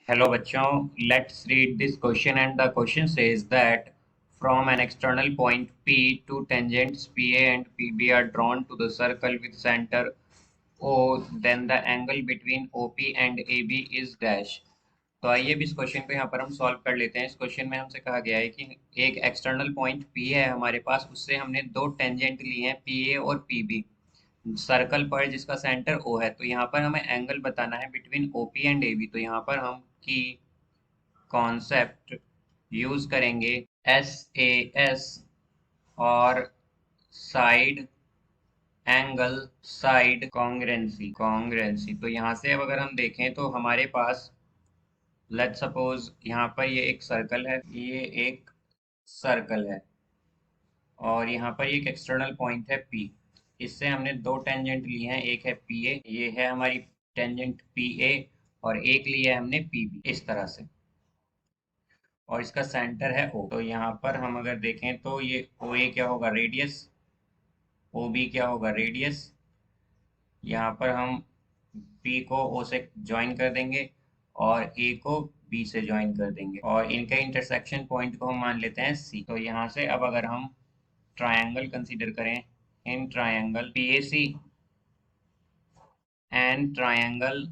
Hello bachon, let's read this question, and the question says that from an external point P, two tangents PA and PB are drawn to the circle with center O, then the angle between OP and AB is dash. तो आइए भी इस question को यहाँ पर हम solve कर लेते हैं। इस क्वेश्चन में हमसे कहा गया है कि एक एक्सटर्नल पॉइंट P है हमारे पास, उससे हमने दो टेंजेंट लिए हैं PA और PB सर्कल पर, जिसका सेंटर O है। तो यहाँ पर हमें एंगल बताना है बिटवीन OP एंड AB। तो यहाँ पर हम की कॉन्सेप्ट यूज करेंगे SAS और साइड एंगल, साइड कॉन्ग्रेंसी। तो यहाँ से अब अगर हम देखें तो हमारे पास लेट्स सपोज यहाँ पर ये एक सर्कल है, ये एक सर्कल है और यहाँ पर एक एक्सटर्नल पॉइंट है P। इससे हमने दो टेंजेंट लिए हैं, एक है PA, ये है हमारी टेंजेंट PA, और एक लिया है हमने PB इस तरह से, और इसका सेंटर है O। तो यहाँ पर हम अगर देखें तो ये OA क्या होगा, रेडियस, OB क्या होगा, रेडियस। यहाँ पर हम P को O से ज्वाइन कर देंगे और A को B से ज्वाइन कर देंगे, और इनके इंटरसेक्शन पॉइंट को हम मान लेते हैं C। तो यहाँ से अब अगर हम ट्रायंगल कंसीडर करें, in triangle PAC and triangle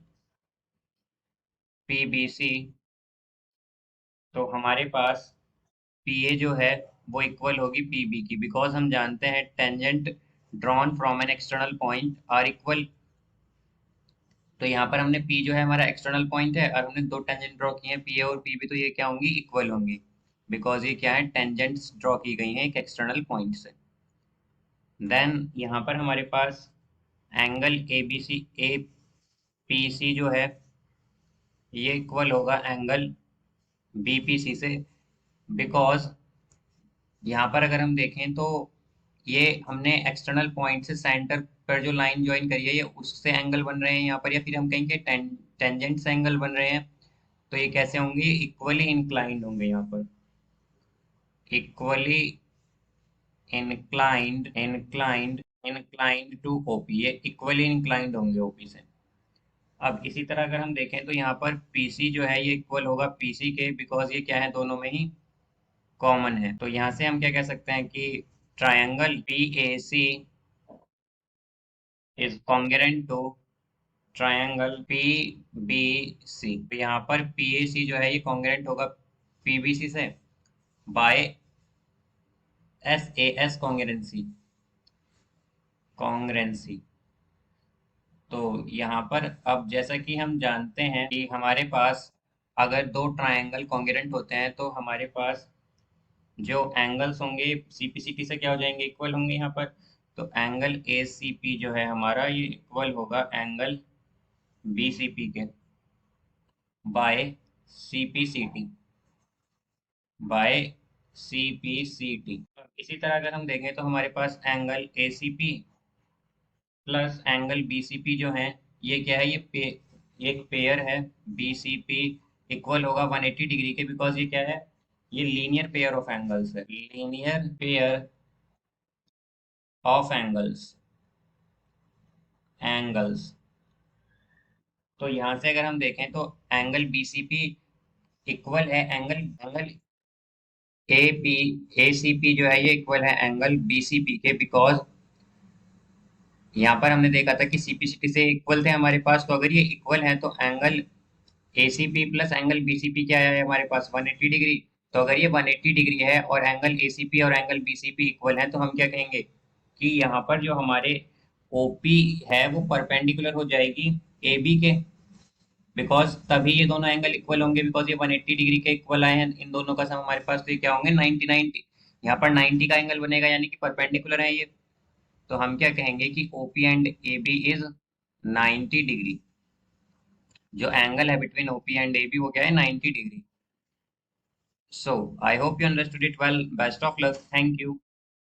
PBC, तो हमारे पास PA जो है वो इक्वल होगी PB की, बिकॉज हम जानते हैं tangent drawn from an external point are equal. तो यहाँ पर हमने P जो है हमारा एक्सटर्नल पॉइंट है, और हमने दो टेंजेंट ड्रॉ किए हैं PA और PB, तो ये क्या होंगी, इक्वल होंगी, बिकॉज ये क्या है, टेंजेंट्स ड्रॉ की गई हैं एक एक्सटर्नल पॉइंट से। देन यहाँ पर हमारे पास एंगल APC जो है ये इक्वल होगा एंगल BPC से, बिकॉज यहाँ पर अगर हम देखें तो ये हमने एक्सटर्नल पॉइंट से सेंटर पर जो लाइन ज्वाइन करी है, ये उससे एंगल बन रहे हैं यहाँ पर, या फिर हम कहेंगे टेंजेंट से एंगल बन रहे हैं। तो ये कैसे होंगे, इक्वली इंक्लाइंड होंगे यहाँ पर, इक्वली इंक्लाइंड टू ओपी, ये इक्वली इंक्लाइंड होंगे ओपी से। अब इसी तरह अगर हम देखें तो यहाँ पर पीसी जो है ये इक्वल होगा पीसी के, बिकॉज ये क्या है, दोनों में ही कॉमन है। तो यहाँ से हम क्या कह सकते हैं कि triangle PAC is congruent to triangle PBC। तो यहाँ पर PAC जो है ये कॉन्ग्रुएंट होगा PBC से बाय SAS कॉन्ग्रुएंसी। तो यहाँ पर अब जैसा कि हम जानते हैं कि हमारे पास अगर दो ट्रायंगल कॉन्ग्रुएंट होते हैं तो हमारे पास जो एंगल्स होंगे CPCT से क्या हो जाएंगे, इक्वल होंगे यहाँ पर। तो एंगल ACP जो है हमारा ये इक्वल होगा एंगल BCP के बाय CPCT बाय CPCT। इसी तरह अगर हम देखें तो हमारे पास angle ACP plus angle BCP जो है ये क्या है, एक पेयर है। BCP इक्वल होगा 180 डिग्री के, बिकॉज ये क्या है, ये लीनियर पेयर ऑफ एंगल्स है, लीनियर पेयर ऑफ एंगल्स। तो यहाँ से अगर हम देखें तो एंगल BCP इक्वल है एंगल एंगल AP ACP जो है ये इक्वल है एंगल BCP के, बिकॉज यहाँ पर हमने देखा था कि CPCT से इक्वल थे हमारे पास। तो अगर ये इक्वल है तो angle ACP plus angle BCP क्या है हमारे पास, 180 डिग्री। तो अगर ये 180 डिग्री है और एंगल ACP और एंगल BCP इक्वल है, तो हम क्या कहेंगे कि यहाँ पर जो हमारे OP है वो परपेंडिकुलर हो जाएगी AB के, बिकॉज तभी ये दोनों एंगल इक्वल होंगे, बिकॉज ये 180 डिग्री के इक्वल आए हैं इन दोनों का सम हमारे पास। तो ये क्या होंगे, 90 90। यहाँ पर 90 का एंगल बनेगा, यानी कि परपेंडिकुलर है ये। तो हम क्या कहेंगे कि OP and AB is 90 degree. जो एंगल है बिटवीन OP एंड AB वो क्या है, 90 degree. So I hope you understood it well. Best of luck. Thank you.